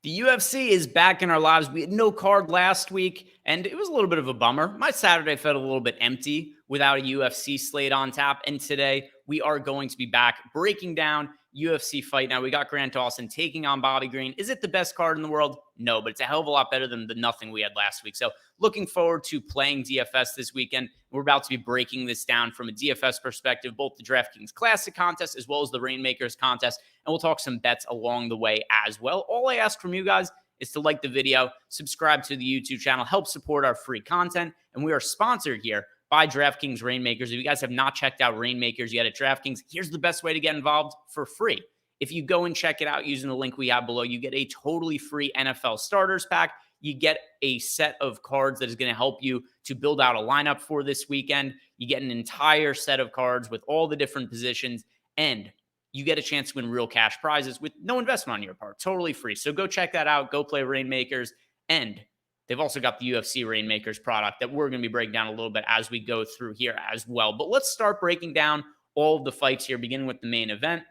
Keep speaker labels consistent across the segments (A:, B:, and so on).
A: The UFC is back in our lives. We had no card last week, and it was a little bit of a bummer. My Saturday felt a little bit empty without a UFC slate on tap. And today we are going to be back breaking down UFC fight. Now, we got Grant Dawson taking on Bobby Green. Is it the best card in the world? No, but it's a hell of a lot better than the nothing we had last week. So looking forward to playing DFS this weekend. We're about to be breaking this down from a DFS perspective, both the DraftKings Classic contest as well as the Rainmakers contest. And we'll talk some bets along the way as well. All I ask from you guys is to like the video, subscribe to the YouTube channel, help support our free content. And we are sponsored here by DraftKings Rainmakers. If you guys have not checked out Rainmakers yet at DraftKings, here's the best way to get involved for free. If you go and check it out using the link we have below, you get a totally free NFL starters pack. You get a set of cards that is going to help you to build out a lineup for this weekend. You get an entire set of cards with all the different positions, and you get a chance to win real cash prizes with no investment on your part. Totally free. So go check that out. Go play Rainmakers. And they've also got the UFC Rainmakers product that we're going to be breaking down a little bit as we go through here as well. But let's start breaking down all of the fights here, beginning with the main event.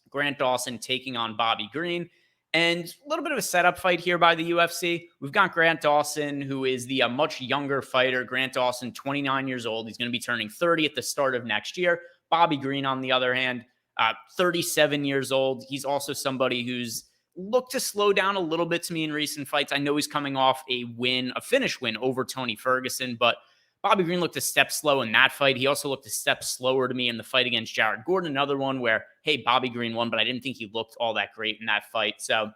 A: Grant Dawson taking on Bobby Green. And a little bit of a setup fight here by the UFC. We've got Grant Dawson, who is the much younger fighter. Grant Dawson, 29 years old. He's going to be turning 30 at the start of next year. Bobby Green, on the other hand, 37 years old. He's also somebody who's looked to slow down a little bit to me in recent fights. I know he's coming off a finish win over Tony Ferguson, but Bobby Green looked a step slow in that fight. He also looked a step slower to me in the fight against Jared Gordon, another one where, hey, Bobby Green won, but I didn't think he looked all that great in that fight. So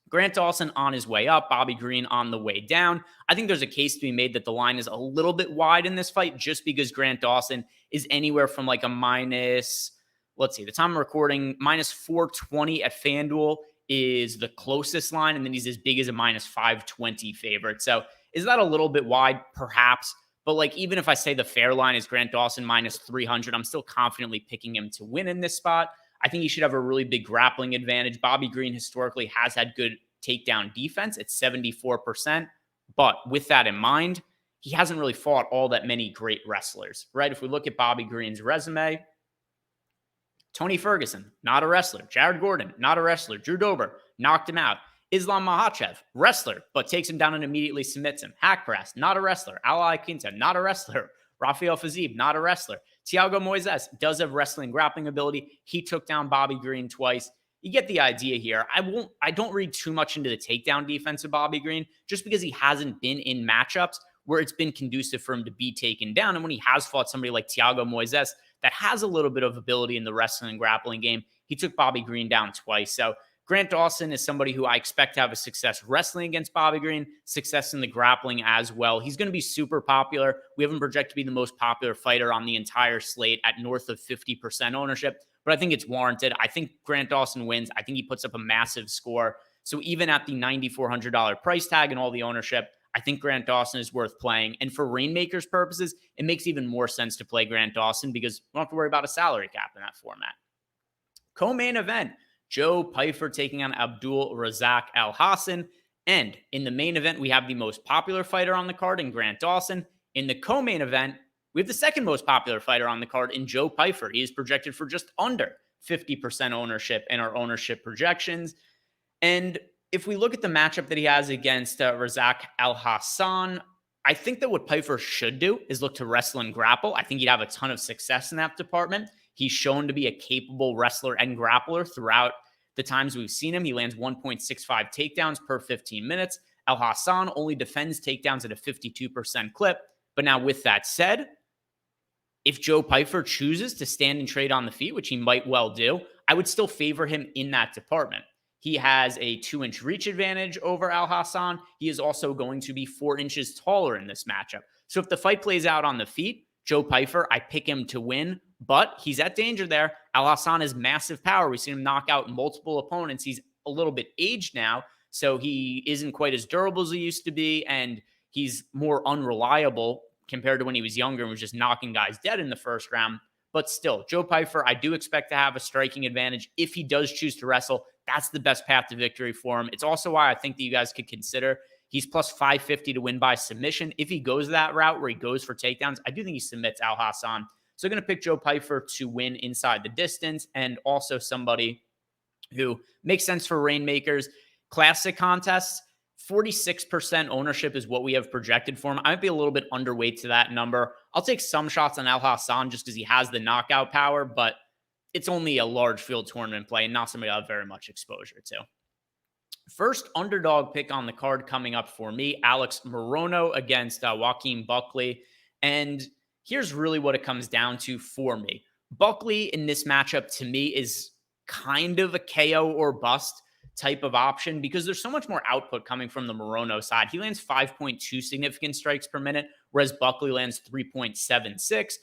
A: Grant Dawson on his way up, Bobby Green on the way down. I think there's a case to be made that the line is a little bit wide in this fight just because Grant Dawson is anywhere from like a minus, let's see, the time I'm recording, minus 420 at FanDuel is the closest line, and then he's as big as a minus 520 favorite. So is that a little bit wide? Perhaps. But like, even if I say the fair line is Grant Dawson minus 300, I'm still confidently picking him to win in this spot. I think he should have a really big grappling advantage. Bobby Green historically has had good takedown defense at 74%. But with that in mind, he hasn't really fought all that many great wrestlers, right? If we look at Bobby Green's resume, Tony Ferguson, not a wrestler. Jared Gordon, not a wrestler. Drew Dober, knocked him out. Islam Makhachev, wrestler, but takes him down and immediately submits him. Haqparast, not a wrestler. Ali Quinta, not a wrestler. Rafael Fiziev, not a wrestler. Thiago Moises does have wrestling grappling ability. He took down Bobby Green twice. You get the idea here. I don't read too much into the takedown defense of Bobby Green just because he hasn't been in matchups where it's been conducive for him to be taken down. And when he has fought somebody like Thiago Moises that has a little bit of ability in the wrestling and grappling game, he took Bobby Green down twice. So Grant Dawson is somebody who I expect to have a success wrestling against Bobby Green, success in the grappling as well. He's going to be super popular. We have him projected to be the most popular fighter on the entire slate at north of 50% ownership, but I think it's warranted. I think Grant Dawson wins. I think he puts up a massive score. So even at the $9,400 price tag and all the ownership, I think Grant Dawson is worth playing. And for Rainmakers purposes, it makes even more sense to play Grant Dawson because we don't have to worry about a salary cap in that format. Co-main event, Joe Pyfer taking on Abdul Razak Al Hassan. And in the main event, we have the most popular fighter on the card in Grant Dawson. In the co-main event, we have the second most popular fighter on the card in Joe Pyfer. He is projected for just under 50% ownership in our ownership projections. And if we look at the matchup that he has against Razak Al Hassan, I think that what Pyfer should do is look to wrestle and grapple. I think he'd have a ton of success in that department. He's shown to be a capable wrestler and grappler throughout the times we've seen him. He lands 1.65 takedowns per 15 minutes. Al Hassan only defends takedowns at a 52% clip. But now with that said, if Joe Pyfer chooses to stand and trade on the feet, which he might well do, I would still favor him in that department. He has a 2-inch reach advantage over Al Hassan. He is also going to be 4 inches taller in this matchup. So if the fight plays out on the feet, Joe Pyfer, I pick him to win, but he's at danger there. Al Hassan has massive power. We've seen him knock out multiple opponents. He's a little bit aged now, so he isn't quite as durable as he used to be, and he's more unreliable compared to when he was younger and was just knocking guys dead in the first round. But still, Joe Pyfer, I do expect to have a striking advantage. If he does choose to wrestle, that's the best path to victory for him. It's also why I think that you guys could consider he's plus 550 to win by submission. If he goes that route where he goes for takedowns, I do think he submits Al Hassan. So I'm going to pick Joe Pyfer to win inside the distance, and also somebody who makes sense for Rainmakers Classic contests, 46% ownership is what we have projected for him. I might be a little bit underweight to that number. I'll take some shots on Al Hassan just because he has the knockout power, but it's only a large field tournament play and not somebody I have very much exposure to. First underdog pick on the card coming up for me, Alex Morono against Joaquin Buckley. And here's really what it comes down to for me. Buckley in this matchup to me is kind of a KO or bust type of option because there's so much more output coming from the Morono side. He lands 5.2 significant strikes per minute, whereas Buckley lands 3.76.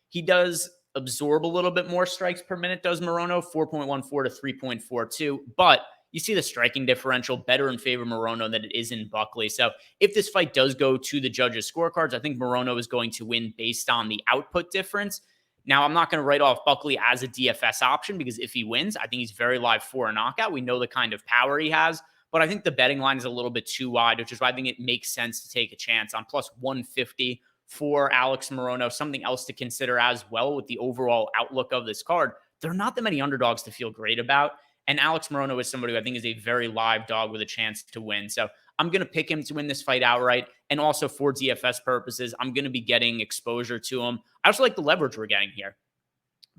A: He does absorb a little bit more strikes per minute, does Morono, 4.14 to 3.42. But you see the striking differential better in favor of Morono than it is in Buckley. So if this fight does go to the judges' scorecards, I think Morono is going to win based on the output difference. Now, I'm not going to write off Buckley as a DFS option because if he wins, I think he's very live for a knockout. We know the kind of power he has, but I think the betting line is a little bit too wide, which is why I think it makes sense to take a chance on plus 150 for Alex Morono. Something else to consider as well with the overall outlook of this card. There are not that many underdogs to feel great about. And Alex Morono is somebody who I think is a very live dog with a chance to win. So I'm going to pick him to win this fight outright. And also for DFS purposes, I'm going to be getting exposure to him. I also like the leverage we're getting here.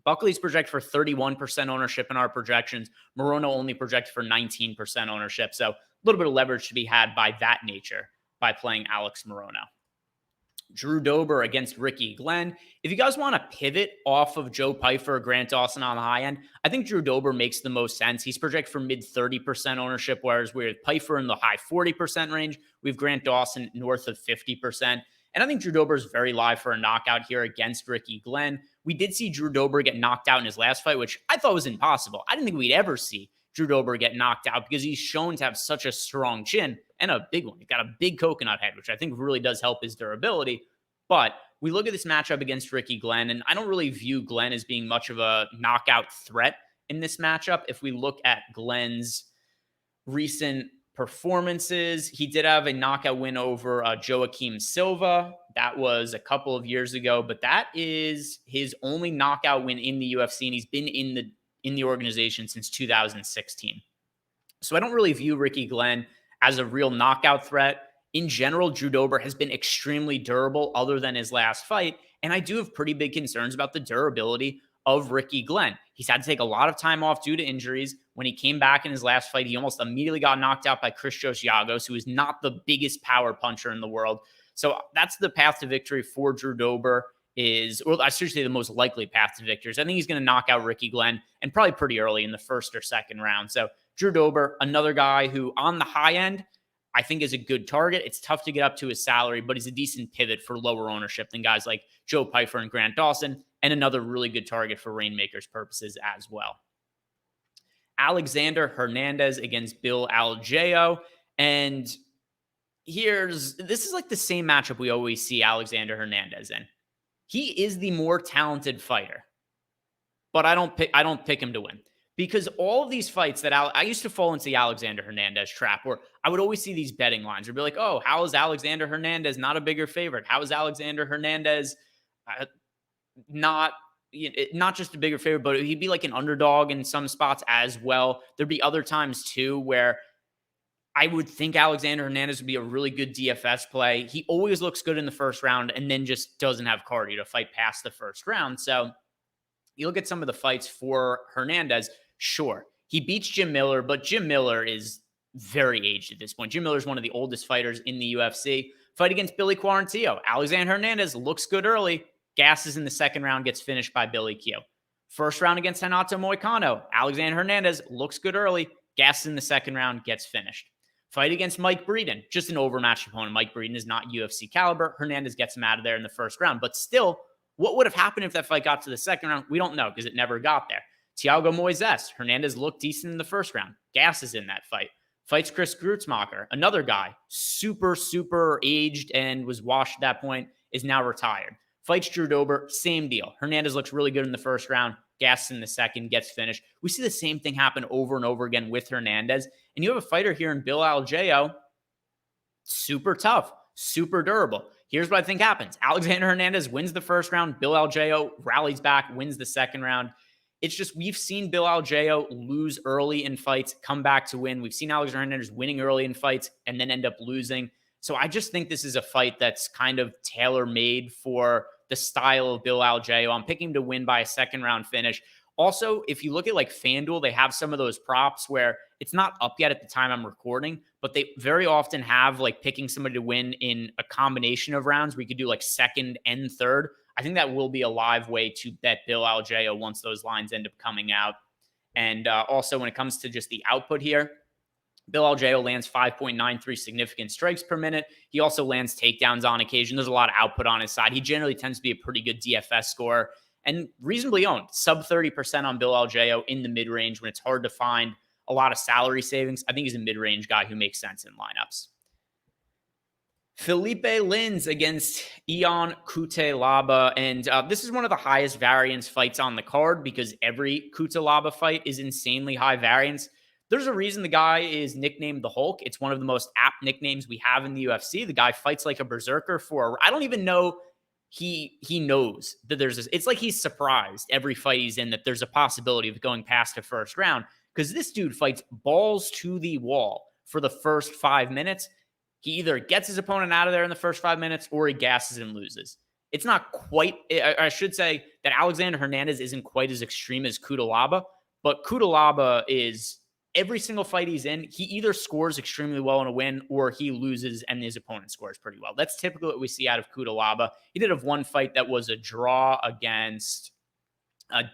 A: Buckley's projected for 31% ownership in our projections. Morono only projected for 19% ownership. So a little bit of leverage to be had by that nature by playing Alex Morono. Drew Dober against Ricky Glenn. If you guys want to pivot off of Joe Pyfer or Grant Dawson on the high end, I think Drew Dober makes the most sense. He's projected for mid 30% ownership, whereas we have Pyfer in the high 40% range. We have Grant Dawson north of 50%. And I think Drew Dober is very live for a knockout here against Ricky Glenn. We did see Drew Dober get knocked out in his last fight, which I thought was impossible. I didn't think we'd ever see Drew Dober get knocked out because he's shown to have such a strong chin and a big one. He's got a big coconut head, which I think really does help his durability. But we look at this matchup against Ricky Glenn, and I don't really view Glenn as being much of a knockout threat in this matchup. If we look at Glenn's recent performances, he did have a knockout win over Joaquim Silva. That was a couple of years ago, but that is his only knockout win in the UFC, and he's been in the organization since 2016. So I don't really view Ricky Glenn as a real knockout threat. In general, Drew Dober has been extremely durable other than his last fight, and I do have pretty big concerns about the durability of Ricky Glenn. He's had to take a lot of time off due to injuries. When he came back in his last fight, he almost immediately got knocked out by Christos Giagos, who is not the biggest power puncher in the world. So that's the path to victory for Drew Dober or I should say the most likely path to victory. I think he's going to knock out Ricky Glenn and probably pretty early in the first or second round. So Drew Dober, another guy who on the high end, I think is a good target. It's tough to get up to his salary, but he's a decent pivot for lower ownership than guys like Joe Pyfer and Grant Dawson, and another really good target for Rainmakers purposes as well. Alexander Hernandez against Bill Algeo. And this is like the same matchup we always see Alexander Hernandez in. He is the more talented fighter, but I don't pick him to win. Because all of these fights that I used to fall into the Alexander Hernandez trap where I would always see these betting lines. I'd be like, oh, how is Alexander Hernandez not a bigger favorite? How is Alexander Hernandez not just a bigger favorite, but he'd be like an underdog in some spots as well. There'd be other times too where I would think Alexander Hernandez would be a really good DFS play. He always looks good in the first round and then just doesn't have cardio to fight past the first round. So you look at some of the fights for Hernandez. Sure, he beats Jim Miller, but Jim Miller is very aged at this point. Jim Miller is one of the oldest fighters in the UFC. Fight against Billy Quarantillo. Alexander Hernandez looks good early, gasses in the second round, gets finished by Billy Q. First round against Renato Moicano. Alexander Hernandez looks good early, gasses in the second round, gets finished. Fight against Mike Breeden, just an overmatched opponent. Mike Breeden is not UFC caliber. Hernandez gets him out of there in the first round. But still, what would have happened if that fight got to the second round? We don't know because it never got there. Thiago Moises. Hernandez looked decent in the first round. Gasses in that fight. Fights Chris Grutzmacher, another guy, super aged and was washed at that point, is now retired. Fights Drew Dober, same deal. Hernandez looks really good in the first round. Gasses in the second, gets finished. We see the same thing happen over and over again with Hernandez. And you have a fighter here in Bill Algeo, super tough, super durable. Here's what I think happens. Alexander Hernandez wins the first round. Bill Algeo rallies back, wins the second round. It's just we've seen Bill Algeo lose early in fights, come back to win. We've seen Alexander Hernandez winning early in fights and then end up losing. So I just think this is a fight that's kind of tailor-made for the style of Bill Algeo. I'm picking him to win by a second round finish. Also, if you look at like FanDuel, they have some of those props where it's not up yet at the time I'm recording, but they very often have like picking somebody to win in a combination of rounds. We could do like second and third. I think that will be a live way to bet Bill Algeo once those lines end up coming out. And also, when it comes to just the output here, Bill Algeo lands 5.93 significant strikes per minute. He also lands takedowns on occasion. There's a lot of output on his side. He generally tends to be a pretty good DFS scorer and reasonably owned. Sub 30% on Bill Algeo in the mid-range when it's hard to find a lot of salary savings. I think he's a mid-range guy who makes sense in lineups. Felipe Lins against Ion Cutelaba. And this is one of the highest variance fights on the card because every Cutelaba fight is insanely high variance. There's a reason the guy is nicknamed the Hulk. It's one of the most apt nicknames we have in the UFC. The guy fights like a berserker I don't even know he knows that there's this. It's like he's surprised every fight he's in that there's a possibility of going past the first round because this dude fights balls to the wall for the first 5 minutes. He either gets his opponent out of there in the first 5 minutes or he gasses and loses. It's not quite, I should say that Alexander Hernandez isn't quite as extreme as Cutelaba, but Cutelaba is every single fight he's in, he either scores extremely well in a win or he loses and his opponent scores pretty well. That's typically what we see out of Cutelaba. He did have one fight that was a draw against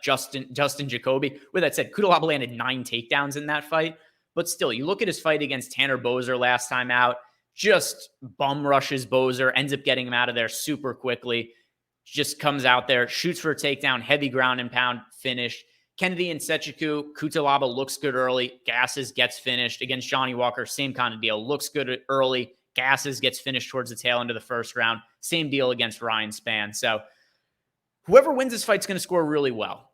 A: Justin Jacoby. With that said, Cutelaba landed 9 takedowns in that fight. But still, you look at his fight against Tanner Boser last time out, just bum rushes Boser, ends up getting him out of there super quickly, just comes out there, shoots for a takedown, heavy ground and pound, finish. Kennedy and Sechiku, Cutelaba looks good early, gasses, gets finished. Against Johnny Walker, same kind of deal. Looks good early, gasses, gets finished towards the tail end of the first round. Same deal against Ryan Spann. So whoever wins this fight's going to score really well.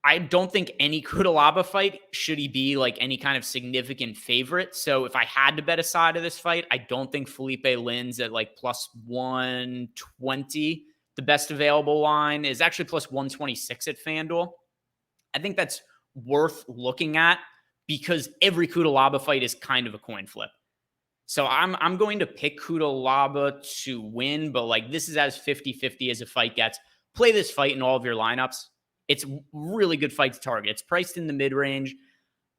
A: I don't think any Cutelaba fight should he be like any kind of significant favorite. So if I had to bet a side of this fight, I don't think Felipe Lins at like plus 120. The best available line is actually plus 126 at FanDuel. I think that's worth looking at because every Cutelaba fight is kind of a coin flip. So I'm going to pick Cutelaba to win, but like this is as 50-50 as a fight gets. Play this fight in all of your lineups. It's really good fight to target. It's priced in the mid-range.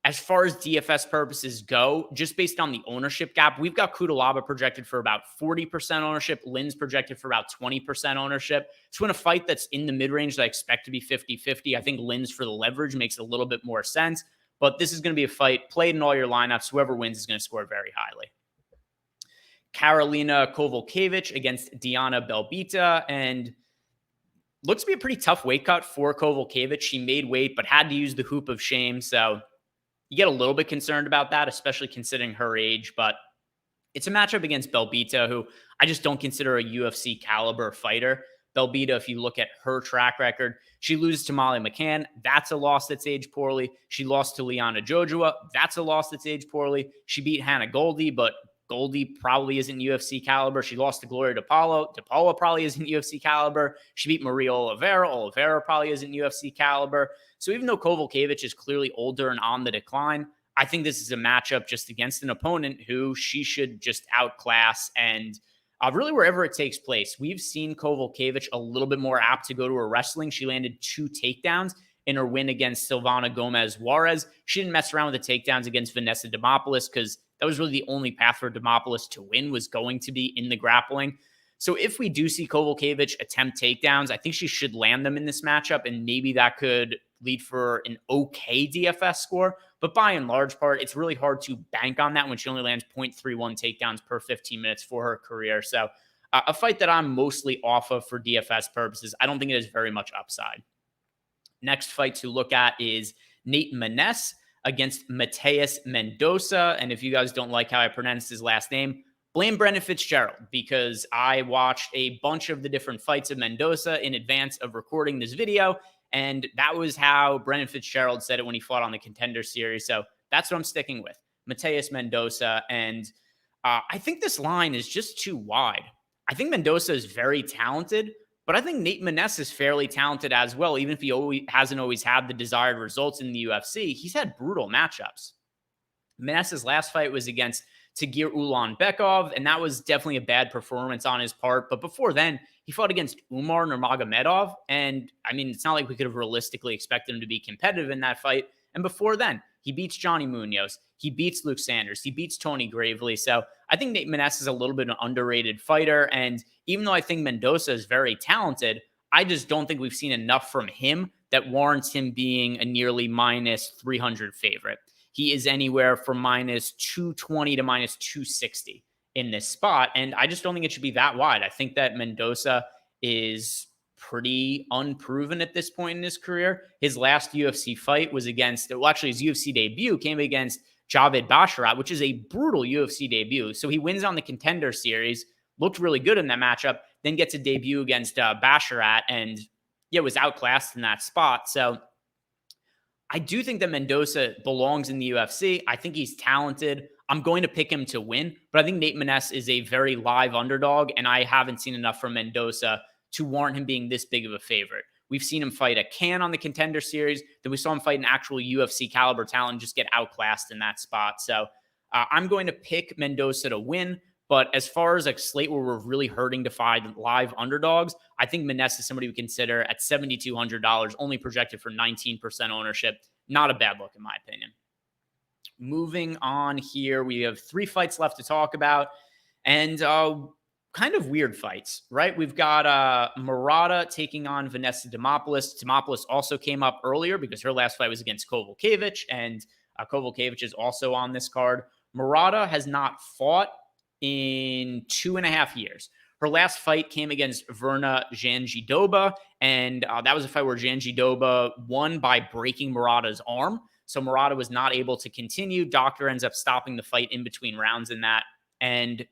A: As far as DFS purposes go, just based on the ownership gap, we've got Cutelaba projected for about 40% ownership, Lins projected for about 20% ownership. So in a fight that's in the mid-range that I expect to be 50-50, I think Lins for the leverage makes a little bit more sense. But this is going to be a fight played in all your lineups. Whoever wins is going to score very highly. Karolina Kowalkiewicz against Diana Belbita, and looks to be a pretty tough weight cut for Kowalkiewicz. She made weight, but had to use the hoop of shame. So you get a little bit concerned about that, especially considering her age. But it's a matchup against Belbita, who I just don't consider a UFC caliber fighter. Belbita, if you look at her track record, she loses to Molly McCann. That's a loss that's aged poorly. She lost to Liana Jojua. That's a loss that's aged poorly. She beat Hannah Goldie, but Goldie probably isn't UFC caliber. She lost to Gloria DePaula. DePaula probably isn't UFC caliber. She beat Maria Oliveira. Oliveira probably isn't UFC caliber. So even though Kowalkiewicz is clearly older and on the decline, I think this is a matchup just against an opponent who she should just outclass and really wherever it takes place. We've seen Kowalkiewicz a little bit more apt to go to her wrestling. She landed 2 takedowns in her win against Silvana Gomez Juarez. She didn't mess around with the takedowns against Vanessa Demopoulos because that was really the only path for Demopoulos to win was going to be in the grappling. So if we do see Kowalkiewicz attempt takedowns, I think she should land them in this matchup, and maybe that could lead for an okay DFS score. But by and large part, it's really hard to bank on that when she only lands 0.31 takedowns per 15 minutes for her career. So a fight that I'm mostly off of for DFS purposes. I don't think it has very much upside. Next fight to look at is Nate Maness against Mateus Mendoza. And if you guys don't like how I pronounce his last name, blame Brendan Fitzgerald, because I watched a bunch of the different fights of Mendoza in advance of recording this video. And that was how Brendan Fitzgerald said it when he fought on the Contender Series. So that's what I'm sticking with, Mateus Mendoza. And I think this line is just too wide. I think Mendoza is very talented, But I think Nate Maness is fairly talented as well. Even if he hasn't always had the desired results in the UFC, he's had brutal matchups. Maness's last fight was against Tagir Ulanbekov, and that was definitely a bad performance on his part. But before then, he fought against Umar Nurmagomedov, and I mean, it's not like we could have realistically expected him to be competitive in that fight. And before then, he beats Johnny Munoz, he beats Luke Sanders, he beats Tony Gravely. So I think Nate Maness is a little bit of an underrated fighter, and even though I think Mendoza is very talented, I just don't think we've seen enough from him that warrants him being a nearly minus 300 favorite. He is anywhere from minus 220 to minus 260 in this spot. And I just don't think it should be that wide. I think that Mendoza is pretty unproven at this point in his career. His last UFC fight was against, well, actually his UFC debut came against Javed Basharat, which is a brutal UFC debut. So he wins on the Contender Series, looked really good in that matchup, then gets a debut against Basharat and was outclassed in that spot. So I do think that Mendoza belongs in the UFC. I think he's talented. I'm going to pick him to win, but I think Nate Maness is a very live underdog, and I haven't seen enough from Mendoza to warrant him being this big of a favorite. We've seen him fight a can on the Contender Series, then we saw him fight an actual UFC caliber talent and just get outclassed in that spot. So I'm going to pick Mendoza to win. But as far as a slate where we're really hurting to find live underdogs, I think Maness is somebody we consider at $7,200, only projected for 19% ownership. Not a bad look, in my opinion. Moving on here, we have 3 fights left to talk about, and kind of weird fights, right? We've got Murata taking on Vanessa Demopoulos. Demopoulos also came up earlier because her last fight was against Kovalkiewicz, and Kovalkiewicz is also on this card. Murata has not fought in 2.5 years. Her last fight came against Verna Janjidoba, and that was a fight where Janjidoba won by breaking Murata's arm. So Murata was not able to continue. Doctor ends up stopping the fight in between rounds in that. And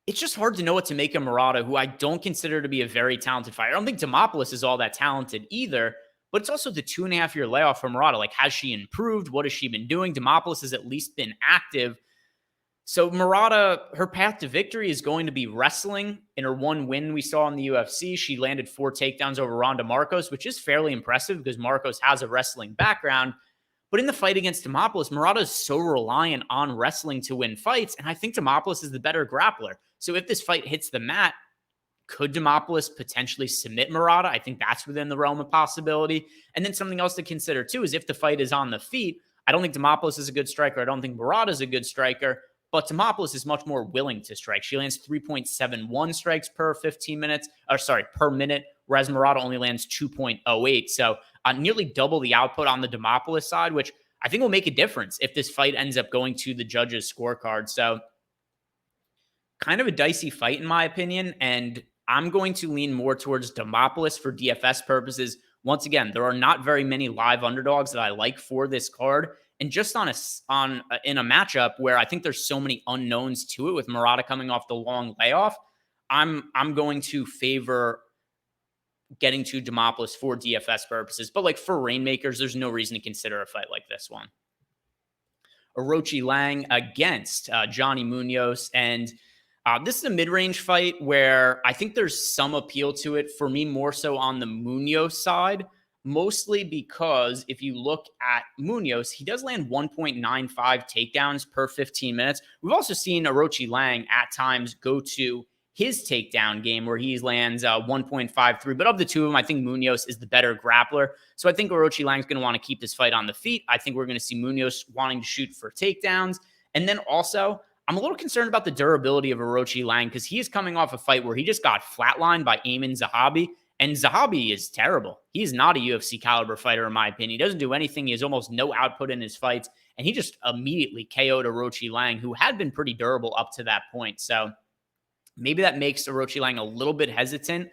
A: it's just hard to know what to make of Murata, who I don't consider to be a very talented fighter. I don't think Demopoulos is all that talented either, but it's also the 2.5-year layoff for Murata. Like, has she improved? What has she been doing? Demopoulos has at least been active. So Murata, her path to victory is going to be wrestling. In her one win we saw in the UFC, she landed 4 takedowns over Ronda Marcos, which is fairly impressive because Marcos has a wrestling background. But in the fight against Demopoulos, Murata is so reliant on wrestling to win fights, and I think Demopoulos is the better grappler. So if this fight hits the mat, could Demopoulos potentially submit Murata? I think that's within the realm of possibility. And then something else to consider too is if the fight is on the feet, I don't think Demopoulos is a good striker. I don't think Murata is a good striker. But Demopoulos is much more willing to strike. She lands 3.71 strikes per 15 minutes, per minute, whereas Murata only lands 2.08. So nearly double the output on the Demopoulos side, which I think will make a difference if this fight ends up going to the judges' scorecard. So kind of a dicey fight, in my opinion, and I'm going to lean more towards Demopoulos for DFS purposes. Once again, there are not very many live underdogs that I like for this card. And just in a matchup where I think there's so many unknowns to it, with Murata coming off the long layoff, I'm going to favor getting to Demopoulos for DFS purposes. But like for Rainmakers, there's no reason to consider a fight like this one. Orochi Lang against Johnny Munoz, and this is a mid-range fight where I think there's some appeal to it for me, more so on the Munoz side. Mostly because if you look at Munoz, he does land 1.95 takedowns per 15 minutes. We've also seen Orochi Lang at times go to his takedown game where he lands 1.53. But of the two of them, I think Munoz is the better grappler. So I think Orochi Lang is going to want to keep this fight on the feet. I think we're going to see Munoz wanting to shoot for takedowns. And then also, I'm a little concerned about the durability of Orochi Lang because he is coming off a fight where he just got flatlined by Ayman Zahabi. And Zahabi is terrible. He's not a UFC caliber fighter, in my opinion. He doesn't do anything. He has almost no output in his fights. And he just immediately KO'd Orochi Lang, who had been pretty durable up to that point. So maybe that makes Orochi Lang a little bit hesitant.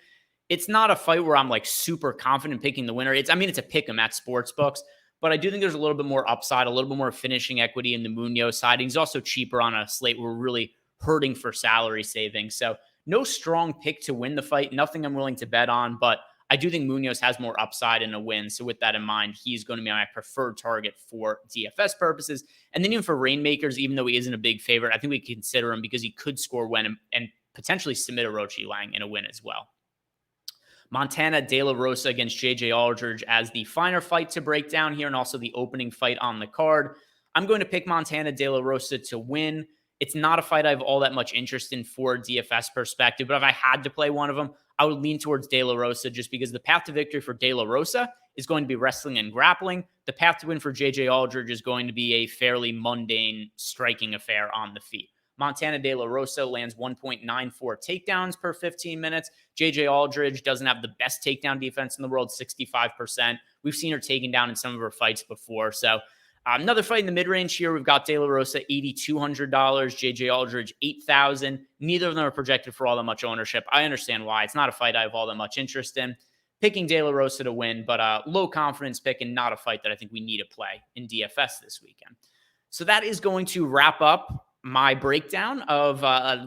A: It's not a fight where I'm like super confident picking the winner. It's a pick 'em at sports books. But I do think there's a little bit more upside, a little bit more finishing equity in the Munoz side. He's also cheaper on a slate where we're really hurting for salary savings. So no strong pick to win the fight. Nothing I'm willing to bet on, but I do think Munoz has more upside in a win. So with that in mind, he's going to be my preferred target for DFS purposes. And then even for Rainmakers, even though he isn't a big favorite, I think we consider him because he could score when and potentially submit Orochi Lang in a win as well. Montana De La Rosa against JJ Aldridge as the finer fight to break down here and also the opening fight on the card. I'm going to pick Montana De La Rosa to win. It's not a fight I have all that much interest in for a DFS perspective, but if I had to play one of them, I would lean towards De La Rosa just because the path to victory for De La Rosa is going to be wrestling and grappling. The path to win for JJ Aldridge is going to be a fairly mundane striking affair on the feet. Montana De La Rosa lands 1.94 takedowns per 15 minutes. JJ Aldridge doesn't have the best takedown defense in the world, 65%. We've seen her taken down in some of her fights before. So another fight in the mid-range here. We've got De La Rosa, $8,200. JJ Aldridge, $8,000. Neither of them are projected for all that much ownership. I understand why. It's not a fight I have all that much interest in. Picking De La Rosa to win, but low confidence pick and not a fight that I think we need to play in DFS this weekend. So that is going to wrap up my breakdown of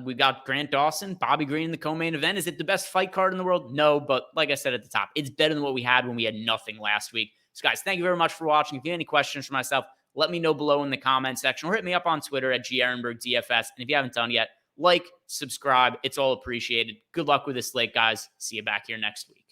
A: we got Grant Dawson, Bobby Green in the co-main event. Is it the best fight card in the world? No, but like I said at the top, it's better than what we had when we had nothing last week. So guys, thank you very much for watching. If you have any questions for myself, let me know below in the comment section or hit me up on Twitter at Ehrenberg DFS. And if you haven't done yet, like, subscribe. It's all appreciated. Good luck with this slate, guys. See you back here next week.